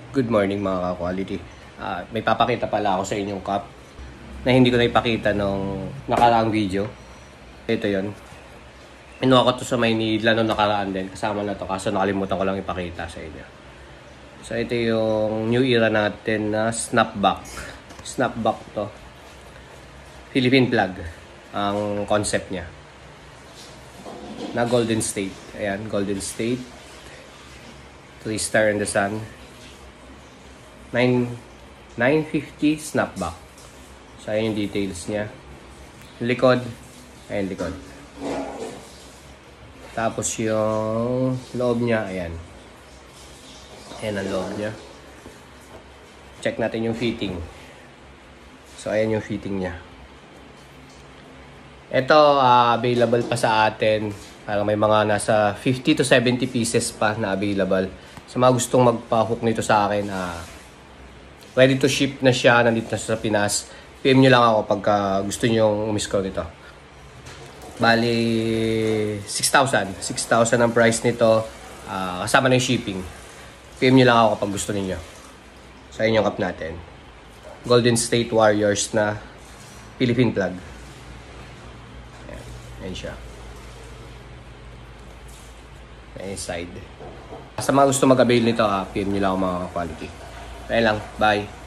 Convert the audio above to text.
Good morning mga ka-quality. May papakita pala ako sa inyong cup na hindi ko na ipakita nung nakaraang video. Ito yon. Inuha ko to sa Maynila nung nakaraan din. Kasama na to kaso nakalimutan ko lang ipakita sa inyo. So ito yung new era natin na snapback. Snapback to. Philippine flag ang concept niya. Na Golden State. Ayan, Golden State. 3-star in the sun. 950 snapback. So, ayan yung details niya. Likod. Ayan, likod. Tapos yung loob niya. Ayan. Ayan ang loob niya. Check natin yung fitting. So, ayan yung fitting niya. Ito, available pa sa atin. Parang may mga nasa 50 to 70 pieces pa na available. Sa mga gustong magpa-hook nito sa akin, ready to ship na siya, nandito na sa Pinas. PM nyo lang ako pagka gusto nyo umisco nito. Bali, 6,000. 6,000 ang price nito. Kasama na yung shipping. PM nyo lang ako kapag gusto niyo. Sa inyong cup natin. Golden State Warriors na Philippine flag. Ayan, ayan siya. Ayan side. Sa mga gusto mag-avail nito, PM nyo lang ako mga quality. Ayan lang. Bye.